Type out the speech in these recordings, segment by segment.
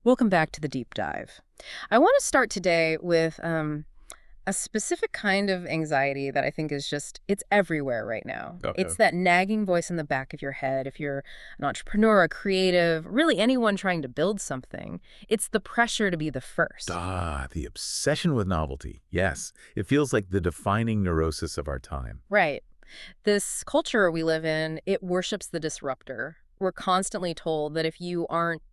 Welcome back to the deep dive. I want to start today with a specific kind of anxiety that I think is it's everywhere right now. Okay. It's that nagging voice in the back of your head. If you're an entrepreneur, a creative, really anyone trying to build something, it's the pressure to be the first. The obsession with novelty. Yes, it feels like the defining neurosis of our time. Right. This culture we live in, it worships the disruptor. We're constantly told that if you aren't,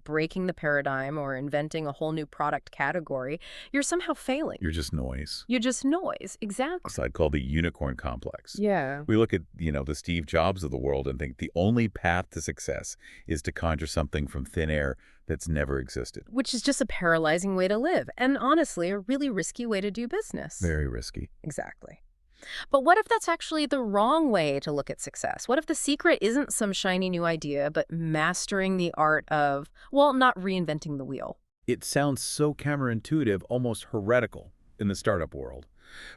breaking the paradigm or inventing a whole new product category, you're somehow failing. You're just noise. You're just noise. Exactly. So I'd call the unicorn complex. Yeah. We look at, the Steve Jobs of the world and think the only path to success is to conjure something from thin air that's never existed. Which is just a paralyzing way to live, and honestly, a really risky way to do business. Very risky. Exactly. But what if that's actually the wrong way to look at success? What if the secret isn't some shiny new idea, but mastering the art of, well, not reinventing the wheel? It sounds so counterintuitive, almost heretical in the startup world.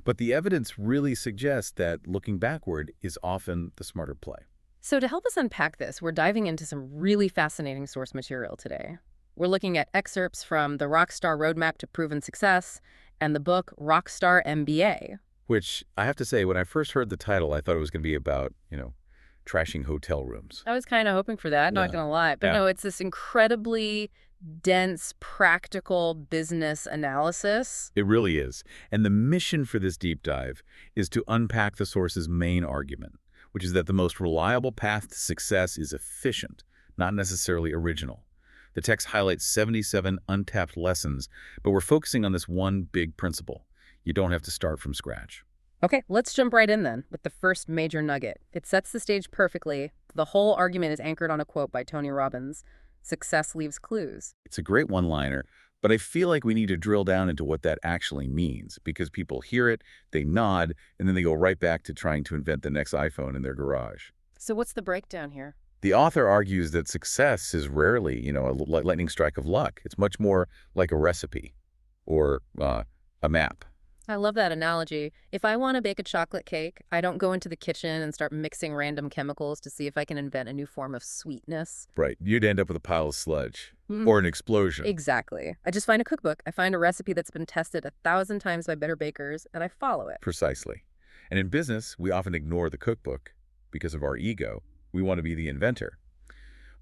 But the evidence really suggests that looking backward is often the smarter play. So to help us unpack this, we're diving into some really fascinating source material today. We're looking at excerpts from the Rock Star Roadmap to Proven Success and the book Rock Star MBA. Which, I have to say, when I first heard the title, I thought it was going to be about, trashing hotel rooms. I was kind of hoping for that, not Yeah. going to lie. But Yeah. no, it's this incredibly dense, practical business analysis. It really is. And the mission for this deep dive is to unpack the source's main argument, which is that the most reliable path to success is efficient, not necessarily original. The text highlights 77 untapped lessons, but we're focusing on this one big principle. You don't have to start from scratch. Okay, let's jump right in then with the first major nugget. It sets the stage perfectly. The whole argument is anchored on a quote by Tony Robbins: "Success leaves clues." It's a great one-liner, but I feel like we need to drill down into what that actually means, because people hear it, they nod, and then they go right back to trying to invent the next iPhone in their garage. So what's the breakdown here? The author argues that success is rarely, a lightning strike of luck. It's much more like a recipe or a map. I love that analogy. If I want to bake a chocolate cake, I don't go into the kitchen and start mixing random chemicals to see if I can invent a new form of sweetness. Right. You'd end up with a pile of sludge Mm. or an explosion. Exactly. I just find a cookbook. I find a recipe that's been tested 1,000 times by better bakers, and I follow it. Precisely. And in business, we often ignore the cookbook because of our ego. We want to be the inventor.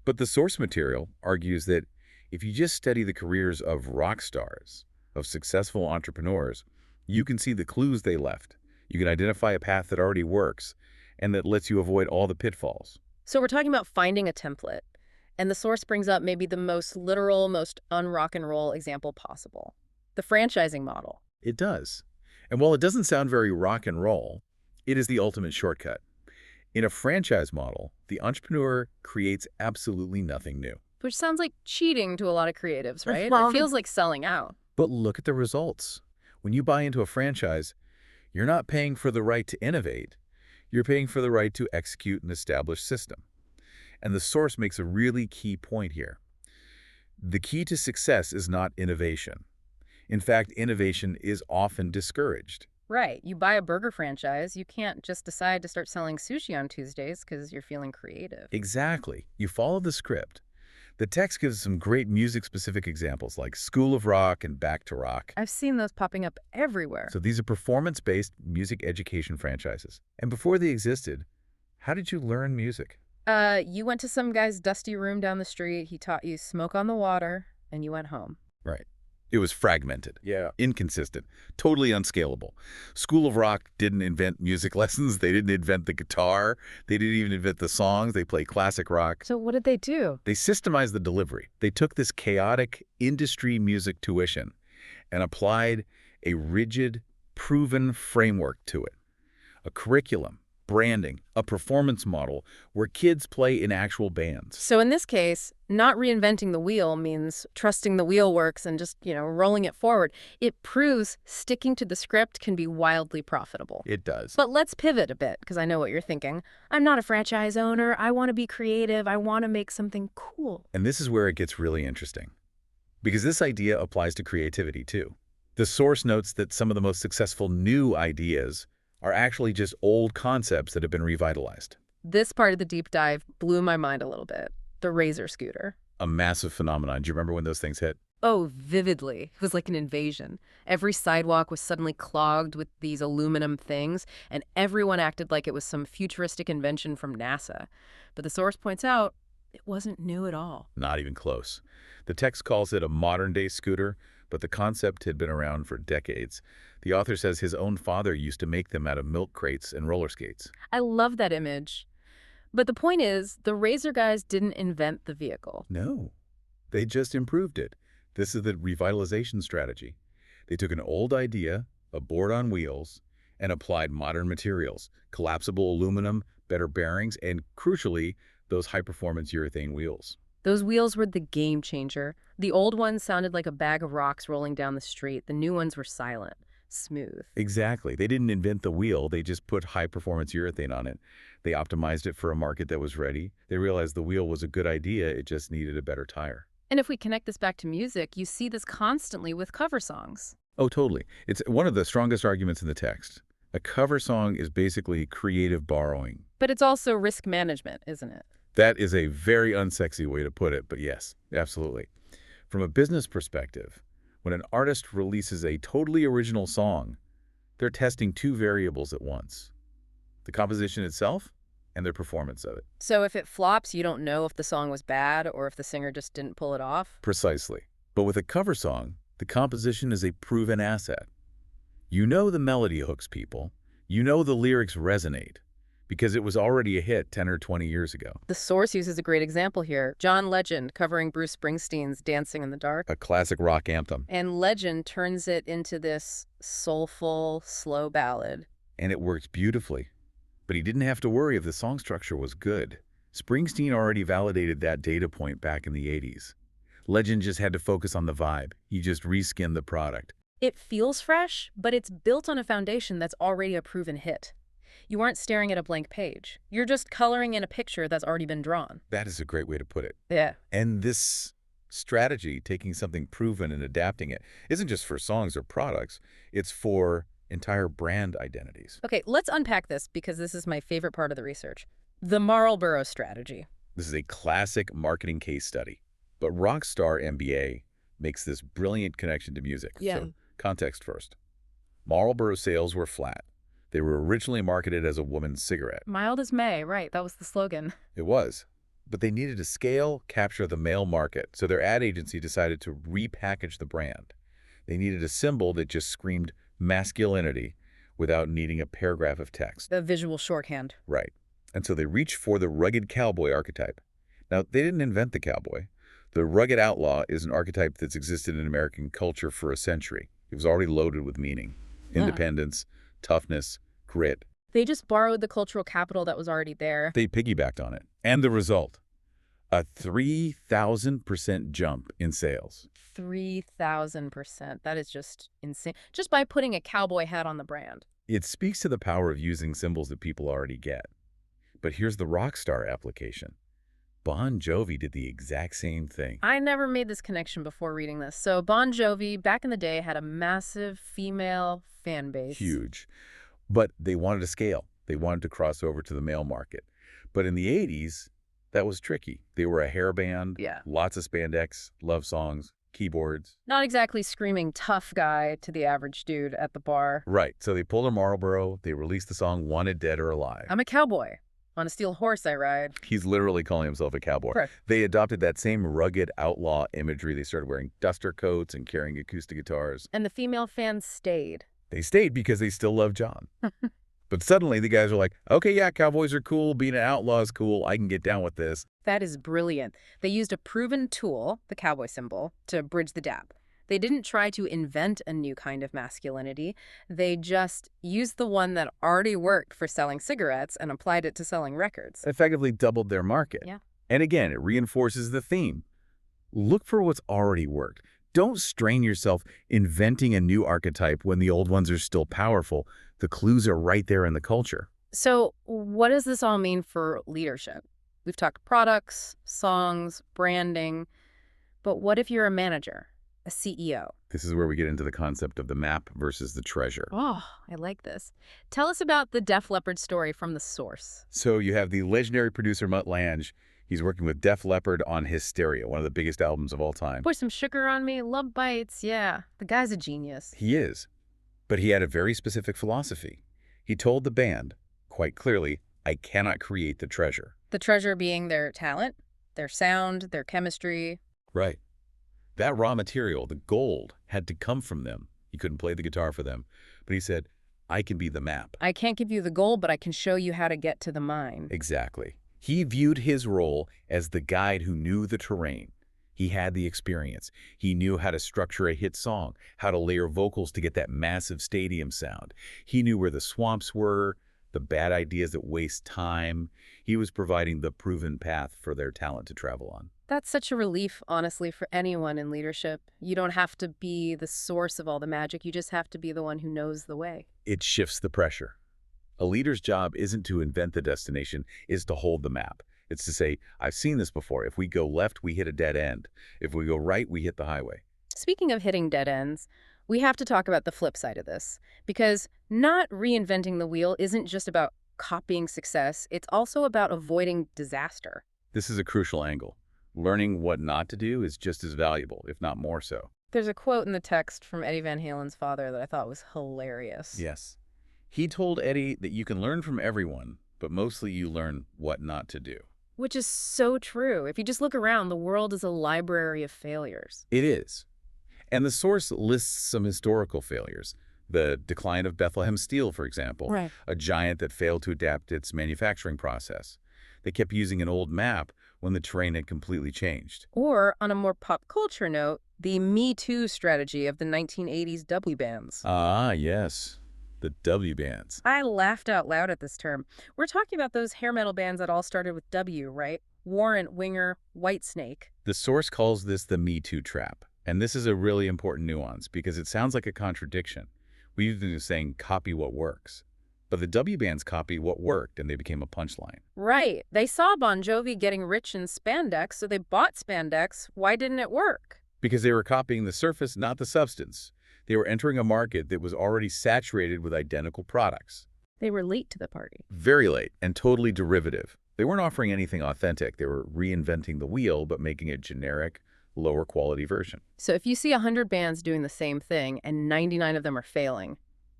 But the source material argues that if you just study the careers of rock stars, of successful entrepreneurs, you can see the clues they left. You can identify a path that already works and that lets you avoid all the pitfalls. So we're talking about finding a template, and the source brings up maybe the most literal, most un-rock and roll example possible: the franchising model. It does. And while it doesn't sound very rock and roll, it is the ultimate shortcut. In a franchise model, the entrepreneur creates absolutely nothing new. Which sounds like cheating to a lot of creatives, right? Well, It feels like selling out. But look at the results. When you buy into a franchise, you're not paying for the right to innovate. You're paying for the right to execute an established system. And the source makes a really key point here. The key to success is not innovation. In fact, innovation is often discouraged. Right. You buy a burger franchise, you can't just decide to start selling sushi on Tuesdays because you're feeling creative. Exactly. You follow the script. The text gives some great music-specific examples like School of Rock and Back to Rock. I've seen those popping up everywhere. So these are performance-based music education franchises. And before they existed, how did you learn music? You went to some guy's dusty room down the street, he taught you Smoke on the Water, and you went home. Right. It was fragmented. Yeah. Inconsistent. Totally unscalable. School of Rock didn't invent music lessons. They didn't invent the guitar. They didn't even invent the songs. They played classic rock. So what did they do? They systemized the delivery. They took this chaotic industry music tuition and applied a rigid, proven framework to it. A curriculum, branding, a performance model where kids play in actual bands. So in this case, not reinventing the wheel means trusting the wheel works and just, rolling it forward. It proves sticking to the script can be wildly profitable. It does. But let's pivot a bit, because I know what you're thinking. I'm not a franchise owner. I want to be creative. I want to make something cool. And this is where it gets really interesting, because this idea applies to creativity too. The source notes that some of the most successful new ideas are actually just old concepts that have been revitalized. This part of the deep dive blew my mind a little bit. The Razor scooter. A massive phenomenon. Do you remember when those things hit? Oh, vividly. It was like an invasion. Every sidewalk was suddenly clogged with these aluminum things, and everyone acted like it was some futuristic invention from NASA. But the source points out it wasn't new at all. Not even close. The text calls it a modern-day scooter, but the concept had been around for decades. The author says his own father used to make them out of milk crates and roller skates. I love that image. But the point is, the Razor guys didn't invent the vehicle. No, they just improved it. This is the revitalization strategy. They took an old idea, a board on wheels, and applied modern materials, collapsible aluminum, better bearings, and crucially, those high-performance urethane wheels. Those wheels were the game changer. The old ones sounded like a bag of rocks rolling down the street. The new ones were silent, smooth. Exactly. They didn't invent the wheel, they just put high-performance urethane on it. They optimized it for a market that was ready. They realized the wheel was a good idea, it just needed a better tire. And if we connect this back to music, you see this constantly with cover songs. Oh, totally. It's one of the strongest arguments in the text. A cover song is basically creative borrowing. But it's also risk management, isn't it? That is a very unsexy way to put it, but yes, absolutely. From a business perspective, when an artist releases a totally original song, they're testing two variables at once: the composition itself and their performance of it. So if it flops, you don't know if the song was bad or if the singer just didn't pull it off? Precisely. But with a cover song, the composition is a proven asset. You know the melody hooks people. You know the lyrics resonate because it was already a hit 10 or 20 years ago. The source uses a great example here. John Legend covering Bruce Springsteen's Dancing in the Dark. A classic rock anthem. And Legend turns it into this soulful, slow ballad. And it works beautifully. But he didn't have to worry if the song structure was good. Springsteen already validated that data point back in the 80s. Legend just had to focus on the vibe. He just reskinned the product. It feels fresh, but it's built on a foundation that's already a proven hit. You aren't staring at a blank page. You're just coloring in a picture that's already been drawn. That is a great way to put it. Yeah. And this strategy, taking something proven and adapting it, isn't just for songs or products. It's for entire brand identities. Okay, let's unpack this because this is my favorite part of the research. The Marlboro Strategy. This is a classic marketing case study. But Rock Star MBA makes this brilliant connection to music. Yeah. So, context first. Marlboro sales were flat. They were originally marketed as a woman's cigarette. Mild as May, right, that was the slogan. It was. But they needed to scale, capture the male market, so their ad agency decided to repackage the brand. They needed a symbol that just screamed masculinity without needing a paragraph of text. The visual shorthand. Right. And so they reached for the rugged cowboy archetype. Now, they didn't invent the cowboy. The rugged outlaw is an archetype that's existed in American culture for a century. It was already loaded with meaning. Independence, toughness, grit. They just borrowed the cultural capital that was already there. They piggybacked on it. And the result? A 3,000% jump in sales. 3,000%. That is just insane. Just by putting a cowboy hat on the brand. It speaks to the power of using symbols that people already get. But here's the rock star application. Bon Jovi did the exact same thing. I never made this connection before reading this. So Bon Jovi, back in the day, had a massive female fan base. Huge. But they wanted to scale. They wanted to cross over to the male market. But in the 80s, that was tricky. They were a hair band, lots of spandex, love songs, keyboards. Not exactly screaming tough guy to the average dude at the bar. Right. So they pulled a Marlboro. They released the song Wanted Dead or Alive. I'm a cowboy. On a steel horse I ride. He's literally calling himself a cowboy. Correct. They adopted that same rugged outlaw imagery. They started wearing duster coats and carrying acoustic guitars. And the female fans stayed. They stayed because they still love John. But suddenly the guys are like, okay, yeah, cowboys are cool. Being an outlaw is cool. I can get down with this. That is brilliant. They used a proven tool, the cowboy symbol, to bridge the gap. They didn't try to invent a new kind of masculinity. They just used the one that already worked for selling cigarettes and applied it to selling records. Effectively doubled their market. Yeah. And again, it reinforces the theme. Look for what's already worked. Don't strain yourself inventing a new archetype when the old ones are still powerful. The clues are right there in the culture. So what does this all mean for leadership? We've talked products, songs, branding, but what if you're a manager, a CEO? This is where we get into the concept of the map versus the treasure. Oh, I like this. Tell us about the Def Leppard story from the source. So you have the legendary producer Mutt Lange. He's working with Def Leppard on Hysteria, one of the biggest albums of all time. Pour some sugar on me, love bites, yeah. The guy's a genius. He is. But he had a very specific philosophy. He told the band, quite clearly, I cannot create the treasure. The treasure being their talent, their sound, their chemistry. Right. That raw material, the gold, had to come from them. He couldn't play the guitar for them. But he said, I can be the map. I can't give you the gold, but I can show you how to get to the mine. Exactly. He viewed his role as the guide who knew the terrain. He had the experience. He knew how to structure a hit song, how to layer vocals to get that massive stadium sound. He knew where the swamps were, the bad ideas that waste time. He was providing the proven path for their talent to travel on. That's such a relief, honestly, for anyone in leadership. You don't have to be the source of all the magic. You just have to be the one who knows the way. It shifts the pressure. A leader's job isn't to invent the destination, it's to hold the map. It's to say, I've seen this before. If we go left, we hit a dead end. If we go right, we hit the highway. Speaking of hitting dead ends, we have to talk about the flip side of this. Because not reinventing the wheel isn't just about copying success. It's also about avoiding disaster. This is a crucial angle. Learning what not to do is just as valuable, if not more so. There's a quote in the text from Eddie Van Halen's father that I thought was hilarious. Yes. He told Eddie that you can learn from everyone, but mostly you learn what not to do. Which is so true. If you just look around, the world is a library of failures. It is. And the source lists some historical failures. The decline of Bethlehem Steel, for example, Right. a giant that failed to adapt its manufacturing process. They kept using an old map when the terrain had completely changed. Or, on a more pop culture note, the Me Too strategy of the 1980s W bands. Ah, yes. The W bands. I laughed out loud at this term. We're talking about those hair metal bands that all started with W, right? Warrant, Winger, Whitesnake. The source calls this the Me Too trap. And this is a really important nuance because it sounds like a contradiction. We've been saying copy what works. But the W bands copy what worked and they became a punchline. Right. They saw Bon Jovi getting rich in spandex, so they bought spandex. Why didn't it work? Because they were copying the surface, not the substance. They were entering a market that was already saturated with identical products. They were late to the party. Very late and totally derivative. They weren't offering anything authentic. They were reinventing the wheel, but making a generic, lower quality version. So if you see 100 bands doing the same thing and 99 of them are failing,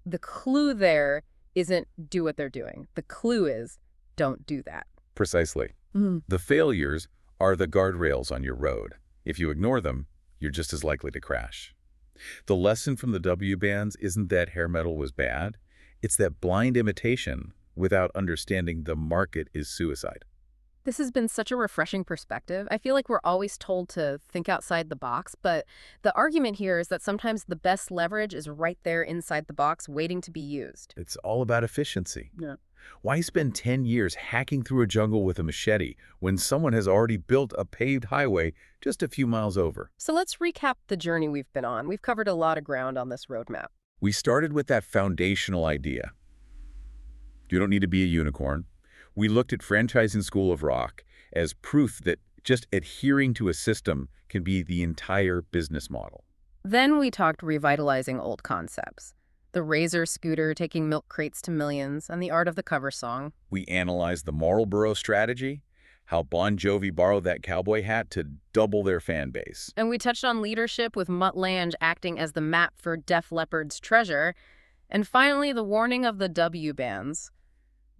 the clue there isn't do what they're doing. The clue is don't do that. Precisely. The failures are the guardrails on your road. If you ignore them, you're just as likely to crash. The lesson from the W bands isn't that hair metal was bad. It's that blind imitation without understanding the market is suicide. This has been such a refreshing perspective. I feel like we're always told to think outside the box, but the argument here is that sometimes the best leverage is right there inside the box waiting to be used. It's all about efficiency. Yeah. Why spend 10 years hacking through a jungle with a machete when someone has already built a paved highway just a few miles over? So let's recap the journey we've been on. We've covered a lot of ground on this roadmap. We started with that foundational idea. You don't need to be a unicorn. We looked at Franchising School of Rock as proof that just adhering to a system can be the entire business model. Then we talked revitalizing old concepts. The Razor scooter taking milk crates to millions, and the art of the cover song. We analyzed the Marlboro Strategy, how Bon Jovi borrowed that cowboy hat to double their fan base. And we touched on leadership with Mutt Lange acting as the map for Def Leppard's treasure. And finally, the warning of the W bands.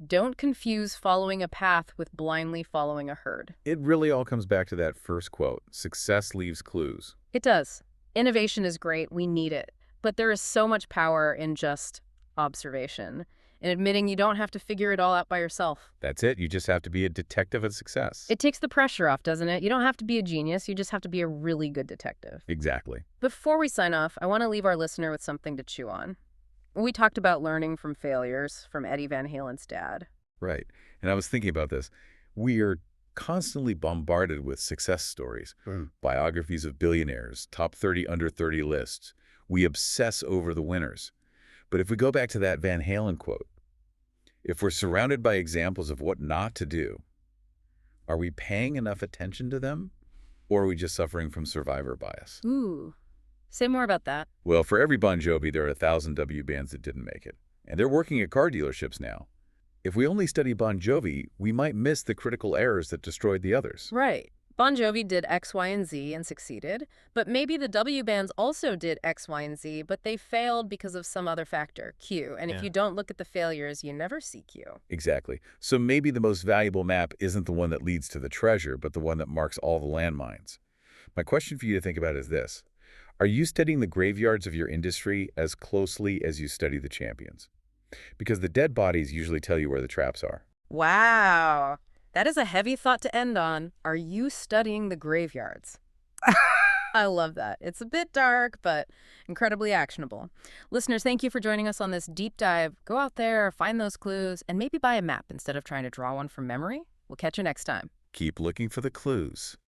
Don't confuse following a path with blindly following a herd. It really all comes back to that first quote, success leaves clues. It does. Innovation is great. We need it. But there is so much power in just observation and admitting you don't have to figure it all out by yourself. That's it. You just have to be a detective of success. It takes the pressure off, doesn't it? You don't have to be a genius. You just have to be a really good detective. Exactly. Before we sign off, I want to leave our listener with something to chew on. We talked about learning from failures from Eddie Van Halen's dad. Right. And I was thinking about this. We are constantly bombarded with success stories, biographies of billionaires, top 30 under 30 lists. We obsess over the winners. But if we go back to that Van Halen quote, if we're surrounded by examples of what not to do, are we paying enough attention to them? Or are we just suffering from survivor bias? Ooh. Say more about that. Well, for every Bon Jovi, there are 1,000 W bands that didn't make it. And they're working at car dealerships now. If we only study Bon Jovi, we might miss the critical errors that destroyed the others. Right. Bon Jovi did X, Y, and Z and succeeded, but maybe the W bands also did X, Y, and Z, but they failed because of some other factor, Q. And if Yeah. you don't look at the failures, you never see Q. Exactly. So maybe the most valuable map isn't the one that leads to the treasure, but the one that marks all the landmines. My question for you to think about is this. Are you studying the graveyards of your industry as closely as you study the champions? Because the dead bodies usually tell you where the traps are. Wow. That is a heavy thought to end on. Are you studying the graveyards? I love that. It's a bit dark, but incredibly actionable. Listeners, thank you for joining us on this deep dive. Go out there, find those clues, and maybe buy a map instead of trying to draw one from memory. We'll catch you next time. Keep looking for the clues.